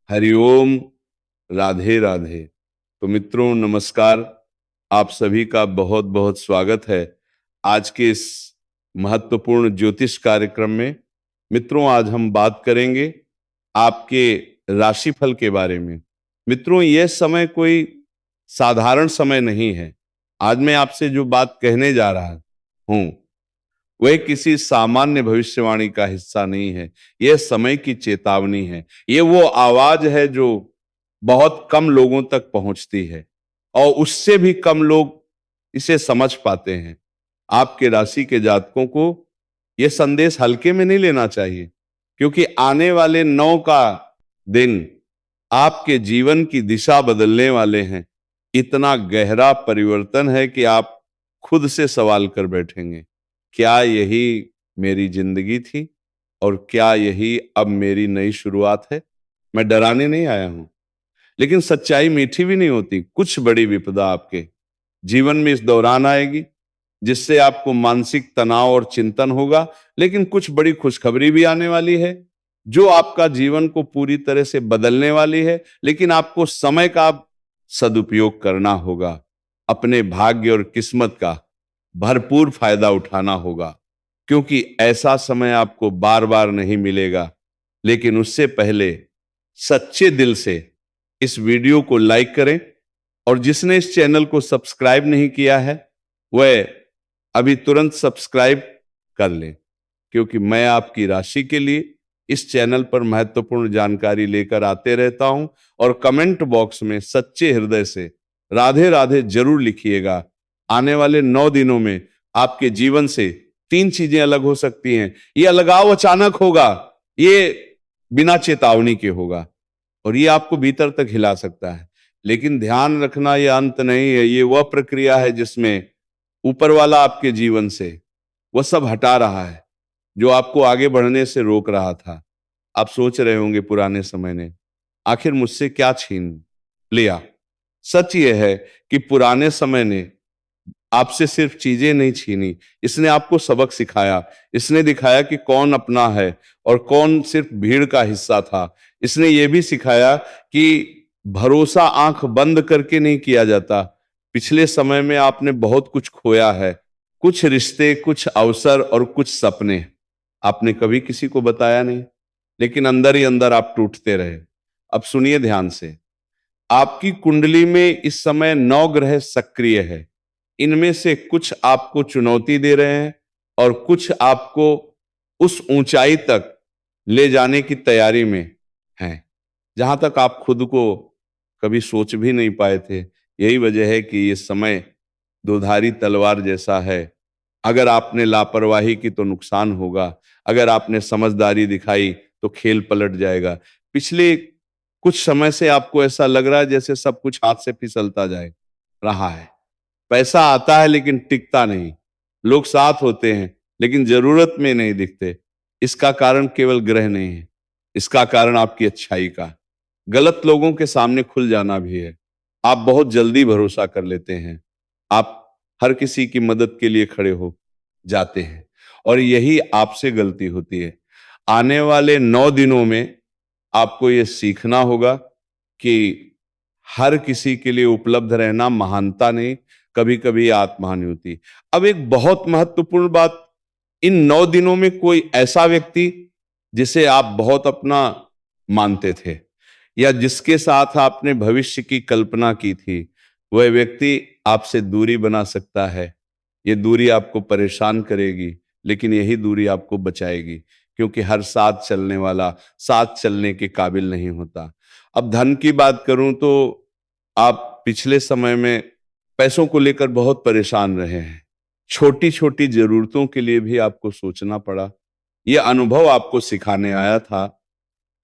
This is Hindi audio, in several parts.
हरिओम। राधे राधे। तो मित्रों नमस्कार। आप सभी का बहुत बहुत स्वागत है आज के इस महत्वपूर्ण ज्योतिष कार्यक्रम में। मित्रों आज हम बात करेंगे आपके राशिफल के बारे में। मित्रों यह समय कोई साधारण समय नहीं है। आज मैं आपसे जो बात कहने जा रहा हूं वह किसी सामान्य भविष्यवाणी का हिस्सा नहीं है। यह समय की चेतावनी है। यह वो आवाज है जो बहुत कम लोगों तक पहुंचती है और उससे भी कम लोग इसे समझ पाते हैं। आपके राशि के जातकों को यह संदेश हल्के में नहीं लेना चाहिए, क्योंकि आने वाले 9 का दिन आपके जीवन की दिशा बदलने वाले हैं। इतना गहरा परिवर्तन है कि आप खुद से सवाल कर बैठेंगे, क्या यही मेरी जिंदगी थी और क्या यही अब मेरी नई शुरुआत है। मैं डराने नहीं आया हूं, लेकिन सच्चाई मीठी भी नहीं होती। कुछ बड़ी विपदा आपके जीवन में इस दौरान आएगी जिससे आपको मानसिक तनाव और चिंतन होगा, लेकिन कुछ बड़ी खुशखबरी भी आने वाली है जो आपका जीवन को पूरी तरह से बदलने वाली है। लेकिन आपको समय का सदुपयोग करना होगा, अपने भाग्य और किस्मत का भरपूर फायदा उठाना होगा, क्योंकि ऐसा समय आपको बार बार नहीं मिलेगा। लेकिन उससे पहले सच्चे दिल से इस वीडियो को लाइक करें, और जिसने इस चैनल को सब्सक्राइब नहीं किया है वह अभी तुरंत सब्सक्राइब कर लें, क्योंकि मैं आपकी राशि के लिए इस चैनल पर महत्वपूर्ण जानकारी लेकर आते रहता हूं। और कमेंट बॉक्स में सच्चे हृदय से राधे राधे जरूर लिखिएगा। आने वाले 9 दिनों में आपके जीवन से 3 चीजें अलग हो सकती हैं। ये अलगाव अचानक होगा, ये बिना चेतावनी के होगा, और ये आपको भीतर तक हिला सकता है। लेकिन ध्यान रखना, ये अंत नहीं है, ये वह प्रक्रिया है जिसमें ऊपर वाला आपके जीवन से वह सब हटा रहा है जो आपको आगे बढ़ने से रोक रहा था। आप सोच रहे होंगे पुराने समय ने आखिर मुझसे क्या छीन लिया। सच यह है कि पुराने समय ने आपसे सिर्फ चीजें नहीं छीनी, इसने आपको सबक सिखाया। इसने दिखाया कि कौन अपना है और कौन सिर्फ भीड़ का हिस्सा था। इसने यह भी सिखाया कि भरोसा आंख बंद करके नहीं किया जाता। पिछले समय में आपने बहुत कुछ खोया है, कुछ रिश्ते, कुछ अवसर और कुछ सपने। आपने कभी किसी को बताया नहीं, लेकिन अंदर ही अंदर आप टूटते रहे। अब सुनिए ध्यान से। आपकी कुंडली में इस समय 9 ग्रह सक्रिय है। इनमें से कुछ आपको चुनौती दे रहे हैं और कुछ आपको उस ऊंचाई तक ले जाने की तैयारी में हैं जहां तक आप खुद को कभी सोच भी नहीं पाए थे। यही वजह है कि ये समय दोधारी तलवार जैसा है। अगर आपने लापरवाही की तो नुकसान होगा, अगर आपने समझदारी दिखाई तो खेल पलट जाएगा। पिछले कुछ समय से आपको ऐसा लग रहा है जैसे सब कुछ हाथ से फिसलता जाए रहा है। पैसा आता है लेकिन टिकता नहीं, लोग साथ होते हैं लेकिन जरूरत में नहीं दिखते। इसका कारण केवल ग्रह नहीं है, इसका कारण आपकी अच्छाई का गलत लोगों के सामने खुल जाना भी है। आप बहुत जल्दी भरोसा कर लेते हैं, आप हर किसी की मदद के लिए खड़े हो जाते हैं, और यही आपसे गलती होती है। आने वाले 9 दिनों में आपको यह सीखना होगा कि हर किसी के लिए उपलब्ध रहना महानता नहीं, कभी कभी आत्महानि होती। अब एक बहुत महत्वपूर्ण बात, इन 9 दिनों में कोई ऐसा व्यक्ति जिसे आप बहुत अपना मानते थे या जिसके साथ आपने भविष्य की कल्पना की थी, वह व्यक्ति आपसे दूरी बना सकता है। ये दूरी आपको परेशान करेगी, लेकिन यही दूरी आपको बचाएगी, क्योंकि हर साथ चलने वाला साथ चलने के काबिल नहीं होता। अब धन की बात करूं तो आप पिछले समय में पैसों को लेकर बहुत परेशान रहे हैं। छोटी छोटी जरूरतों के लिए भी आपको सोचना पड़ा। यह अनुभव आपको सिखाने आया था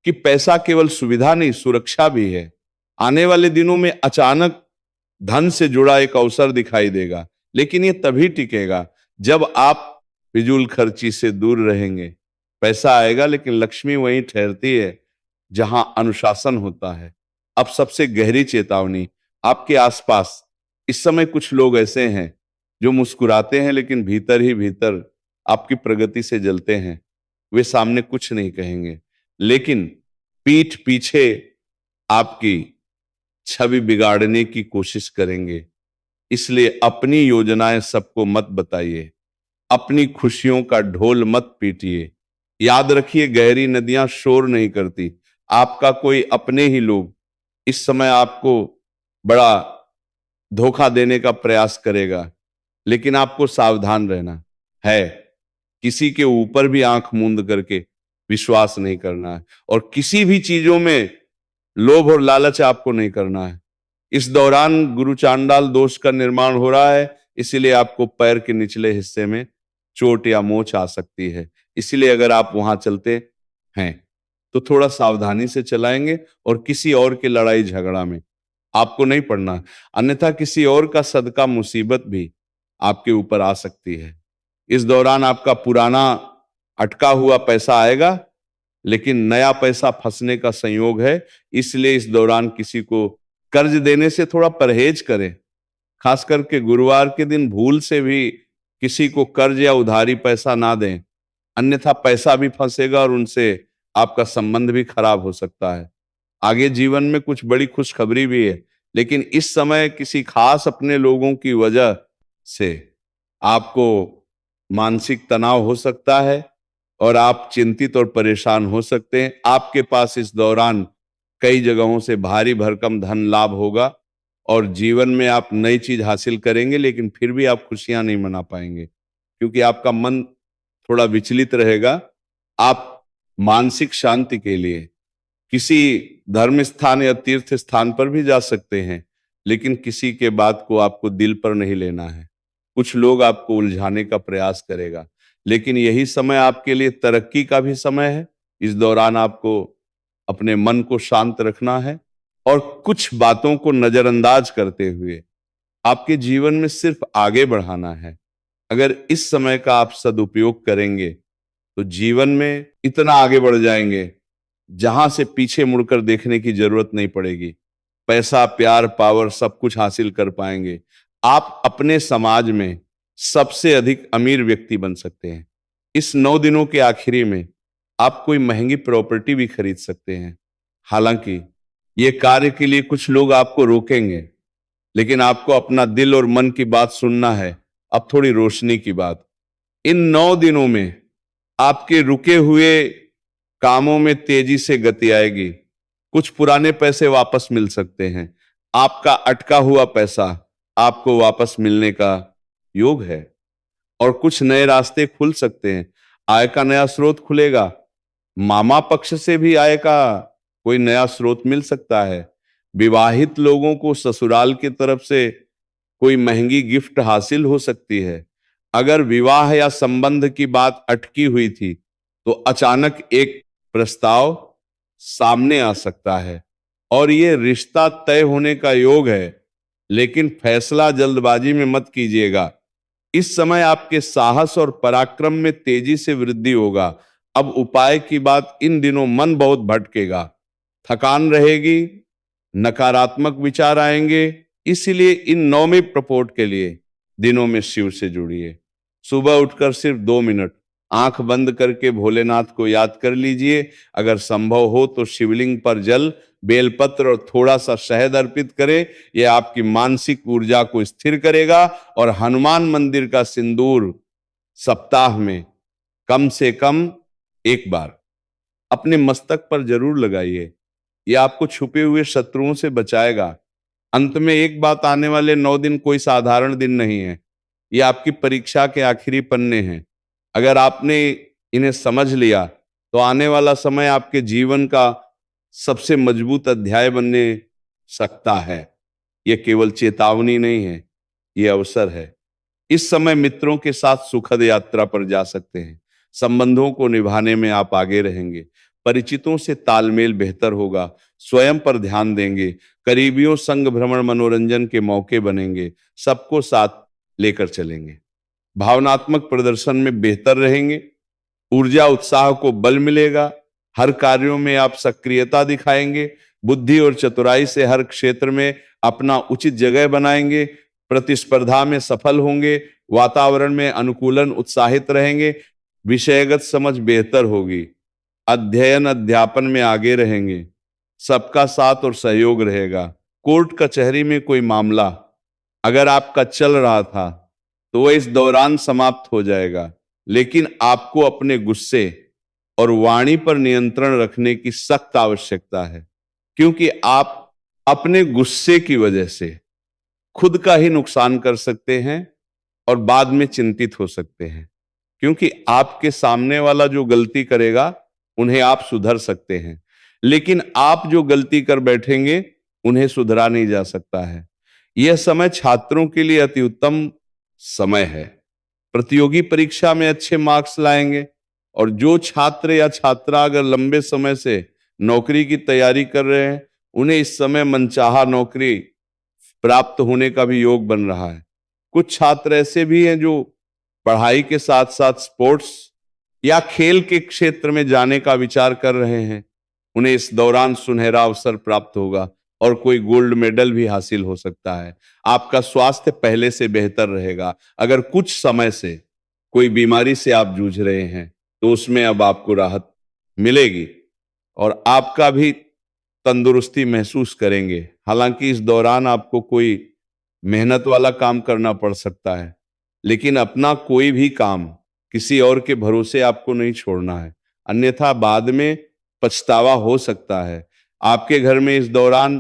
कि पैसा केवल सुविधा नहीं, सुरक्षा भी है। आने वाले दिनों में अचानक धन से जुड़ा एक अवसर दिखाई देगा, लेकिन यह तभी टिकेगा जब आप फिजूल खर्ची से दूर रहेंगे। पैसा आएगा, लेकिन लक्ष्मी वहीं ठहरती है जहां अनुशासन होता है। अब सबसे गहरी चेतावनी, आपके आसपास इस समय कुछ लोग ऐसे हैं जो मुस्कुराते हैं लेकिन भीतर ही भीतर आपकी प्रगति से जलते हैं। वे सामने कुछ नहीं कहेंगे, लेकिन पीठ पीछे आपकी छवि बिगाड़ने की कोशिश करेंगे। इसलिए अपनी योजनाएं सबको मत बताइए, अपनी खुशियों का ढोल मत पीटिए। याद रखिए, गहरी नदियां शोर नहीं करती। आपका कोई अपने ही लोग इस समय आपको बड़ा धोखा देने का प्रयास करेगा, लेकिन आपको सावधान रहना है। किसी के ऊपर भी आंख मूंद करके विश्वास नहीं करना है, और किसी भी चीजों में लोभ और लालच आपको नहीं करना है। इस दौरान गुरु चांडाल दोष का निर्माण हो रहा है, इसीलिए आपको पैर के निचले हिस्से में चोट या मोच आ सकती है। इसलिए अगर आप वहां चलते हैं तो थोड़ा सावधानी से चलाएंगे, और किसी और के लड़ाई झगड़ा में आपको नहीं पड़ना, अन्यथा किसी और का सदका मुसीबत भी आपके ऊपर आ सकती है। इस दौरान आपका पुराना अटका हुआ पैसा आएगा, लेकिन नया पैसा फंसने का संयोग है। इसलिए इस दौरान किसी को कर्ज देने से थोड़ा परहेज करें। खास करके गुरुवार के दिन भूल से भी किसी को कर्ज या उधारी पैसा ना दें, अन्यथा पैसा भी फंसेगा और उनसे आपका संबंध भी खराब हो सकता है। आगे जीवन में कुछ बड़ी खुशखबरी भी है, लेकिन इस समय किसी खास अपने लोगों की वजह से आपको मानसिक तनाव हो सकता है और आप चिंतित और परेशान हो सकते हैं। आपके पास इस दौरान कई जगहों से भारी भरकम धन लाभ होगा और जीवन में आप नई चीज हासिल करेंगे, लेकिन फिर भी आप खुशियां नहीं मना पाएंगे, क्योंकि आपका मन थोड़ा विचलित रहेगा। आप मानसिक शांति के लिए किसी धर्म स्थान या तीर्थ स्थान पर भी जा सकते हैं, लेकिन किसी के बात को आपको दिल पर नहीं लेना है। कुछ लोग आपको उलझाने का प्रयास करेगा, लेकिन यही समय आपके लिए तरक्की का भी समय है। इस दौरान आपको अपने मन को शांत रखना है और कुछ बातों को नजरअंदाज करते हुए आपके जीवन में सिर्फ आगे बढ़ाना है। अगर इस समय का आप सदुपयोग करेंगे तो जीवन में इतना आगे बढ़ जाएंगे जहां से पीछे मुड़कर देखने की जरूरत नहीं पड़ेगी। पैसा, प्यार, पावर सब कुछ हासिल कर पाएंगे। आप अपने समाज में सबसे अधिक अमीर व्यक्ति बन सकते हैं। इस 9 दिनों के आखिरी में आप कोई महंगी प्रॉपर्टी भी खरीद सकते हैं। हालांकि ये कार्य के लिए कुछ लोग आपको रोकेंगे, लेकिन आपको अपना दिल और मन की बात सुनना है। अब थोड़ी रोशनी की बात। इन 9 दिनों में आपके रुके हुए कामों में तेजी से गति आएगी। कुछ पुराने पैसे वापस मिल सकते हैं। आपका अटका हुआ पैसा आपको वापस मिलने का योग है और कुछ नए रास्ते खुल सकते हैं। आय का नया स्रोत खुलेगा। मामा पक्ष से भी आय का कोई नया स्रोत मिल सकता है। विवाहित लोगों को ससुराल की तरफ से कोई महंगी गिफ्ट हासिल हो सकती है। अगर विवाह या संबंध की बात अटकी हुई थी तो अचानक एक प्रस्ताव सामने आ सकता है और ये रिश्ता तय होने का योग है, लेकिन फैसला जल्दबाजी में मत कीजिएगा। इस समय आपके साहस और पराक्रम में तेजी से वृद्धि होगा। अब उपाय की बात, इन दिनों मन बहुत भटकेगा, थकान रहेगी, नकारात्मक विचार आएंगे। इसीलिए इन नौवें प्रपोट के लिए दिनों में शिव से जुड़िए। सुबह उठकर सिर्फ 2 मिनट आंख बंद करके भोलेनाथ को याद कर लीजिए। अगर संभव हो तो शिवलिंग पर जल, बेलपत्र और थोड़ा सा शहद अर्पित करें। यह आपकी मानसिक ऊर्जा को स्थिर करेगा। और हनुमान मंदिर का सिंदूर सप्ताह में कम से कम एक बार अपने मस्तक पर जरूर लगाइए। यह आपको छुपे हुए शत्रुओं से बचाएगा। अंत में एक बात, आने वाले 9 दिन कोई साधारण दिन नहीं है। ये आपकी परीक्षा के आखिरी पन्ने हैं। अगर आपने इन्हें समझ लिया तो आने वाला समय आपके जीवन का सबसे मजबूत अध्याय बनने सकता है। यह केवल चेतावनी नहीं है, यह अवसर है। इस समय मित्रों के साथ सुखद यात्रा पर जा सकते हैं। संबंधों को निभाने में आप आगे रहेंगे। परिचितों से तालमेल बेहतर होगा। स्वयं पर ध्यान देंगे। करीबियों संग भ्रमण मनोरंजन के मौके बनेंगे। सबको साथ लेकर चलेंगे। भावनात्मक प्रदर्शन में बेहतर रहेंगे। ऊर्जा उत्साह को बल मिलेगा। हर कार्यों में आप सक्रियता दिखाएंगे। बुद्धि और चतुराई से हर क्षेत्र में अपना उचित जगह बनाएंगे। प्रतिस्पर्धा में सफल होंगे। वातावरण में अनुकूलन, उत्साहित रहेंगे। विषयगत समझ बेहतर होगी। अध्ययन अध्यापन में आगे रहेंगे। सबका साथ और सहयोग रहेगा। कोर्ट कचहरी में कोई मामला अगर आपका चल रहा था तो वह इस दौरान समाप्त हो जाएगा, लेकिन आपको अपने गुस्से और वाणी पर नियंत्रण रखने की सख्त आवश्यकता है, क्योंकि आप अपने गुस्से की वजह से खुद का ही नुकसान कर सकते हैं और बाद में चिंतित हो सकते हैं, क्योंकि आपके सामने वाला जो गलती करेगा उन्हें आप सुधर सकते हैं, लेकिन आप जो गलती कर बैठेंगे उन्हें सुधरा नहीं जा सकता है। यह समय छात्रों के लिए अति उत्तम समय है। प्रतियोगी परीक्षा में अच्छे मार्क्स लाएंगे, और जो छात्र या छात्रा अगर लंबे समय से नौकरी की तैयारी कर रहे हैं, उन्हें इस समय मनचाहा नौकरी प्राप्त होने का भी योग बन रहा है। कुछ छात्र ऐसे भी हैं जो पढ़ाई के साथ साथ स्पोर्ट्स या खेल के क्षेत्र में जाने का विचार कर रहे हैं, उन्हें इस दौरान सुनहरा अवसर प्राप्त होगा और कोई गोल्ड मेडल भी हासिल हो सकता है। आपका स्वास्थ्य पहले से बेहतर रहेगा। अगर कुछ समय से कोई बीमारी से आप जूझ रहे हैं तो उसमें अब आपको राहत मिलेगी और आपका भी तंदुरुस्ती महसूस करेंगे। हालांकि इस दौरान आपको कोई मेहनत वाला काम करना पड़ सकता है, लेकिन अपना कोई भी काम किसी और के भरोसे आपको नहीं छोड़ना है, अन्यथा बाद में पछतावा हो सकता है। आपके घर में इस दौरान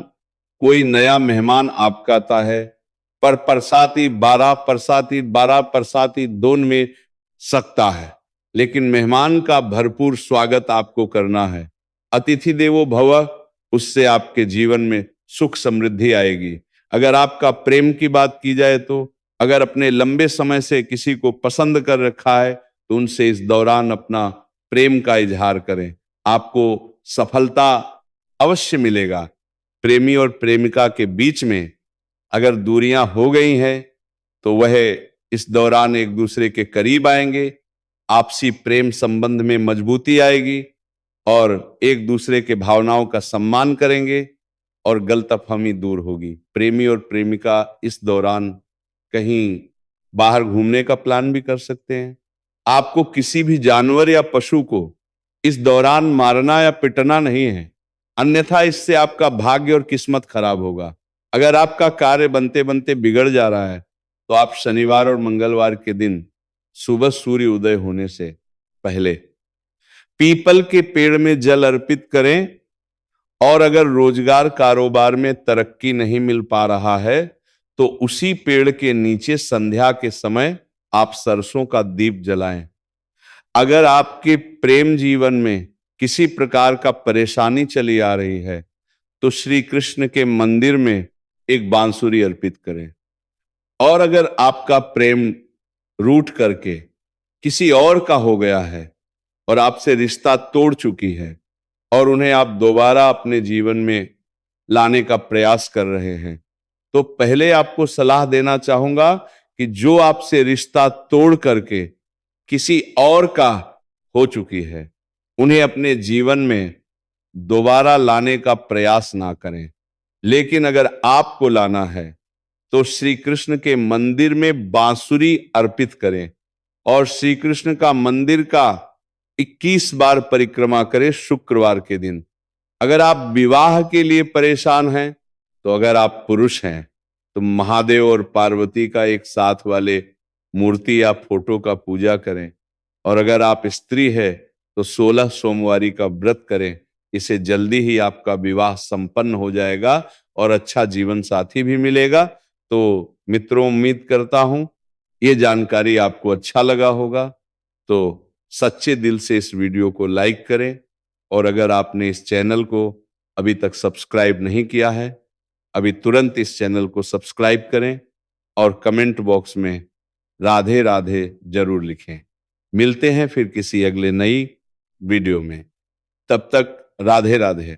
कोई नया मेहमान आपका आता है, पर बरसाती 12 दोन में सकता है, लेकिन मेहमान का भरपूर स्वागत आपको करना है। अतिथि देवो भव, उससे आपके जीवन में सुख समृद्धि आएगी। अगर आपका प्रेम की बात की जाए तो अगर अपने लंबे समय से किसी को पसंद कर रखा है तो उनसे इस दौरान अपना प्रेम का इजहार करें, आपको सफलता अवश्य मिलेगा। प्रेमी और प्रेमिका के बीच में अगर दूरियां हो गई हैं तो वह इस दौरान एक दूसरे के करीब आएंगे, आपसी प्रेम संबंध में मजबूती आएगी और एक दूसरे के भावनाओं का सम्मान करेंगे और गलतफहमी दूर होगी। प्रेमी और प्रेमिका इस दौरान कहीं बाहर घूमने का प्लान भी कर सकते हैं। आपको किसी भी जानवर या पशु को इस दौरान मारना या पिटना नहीं है, अन्यथा इससे आपका भाग्य और किस्मत खराब होगा। अगर आपका कार्य बनते बनते बिगड़ जा रहा है तो आप शनिवार और मंगलवार के दिन सुबह सूर्य उदय होने से पहले पीपल के पेड़ में जल अर्पित करें, और अगर रोजगार कारोबार में तरक्की नहीं मिल पा रहा है तो उसी पेड़ के नीचे संध्या के समय आप सरसों का दीप जलाएं। अगर आपके प्रेम जीवन में किसी प्रकार का परेशानी चली आ रही है तो श्री कृष्ण के मंदिर में एक बांसुरी अर्पित करें। और अगर आपका प्रेम रूठ करके किसी और का हो गया है और आपसे रिश्ता तोड़ चुकी है और उन्हें आप दोबारा अपने जीवन में लाने का प्रयास कर रहे हैं, तो पहले आपको सलाह देना चाहूंगा कि जो आपसे रिश्ता तोड़ करके किसी और का हो चुकी है, उन्हें अपने जीवन में दोबारा लाने का प्रयास ना करें। लेकिन अगर आपको लाना है तो श्री कृष्ण के मंदिर में बांसुरी अर्पित करें और श्री कृष्ण का मंदिर का 21 बार परिक्रमा करें शुक्रवार के दिन। अगर आप विवाह के लिए परेशान हैं, तो अगर आप पुरुष हैं तो महादेव और पार्वती का एक साथ वाले मूर्ति या फोटो का पूजा करें, और अगर आप स्त्री है तो 16 सोमवारी का व्रत करें। इसे जल्दी ही आपका विवाह संपन्न हो जाएगा और अच्छा जीवन साथी भी मिलेगा। तो मित्रों, उम्मीद करता हूं ये जानकारी आपको अच्छा लगा होगा, तो सच्चे दिल से इस वीडियो को लाइक करें, और अगर आपने इस चैनल को अभी तक सब्सक्राइब नहीं किया है, अभी तुरंत इस चैनल को सब्सक्राइब करें और कमेंट बॉक्स में राधे राधे जरूर लिखें। मिलते हैं फिर किसी अगले नई वीडियो में, तब तक राधे राधे।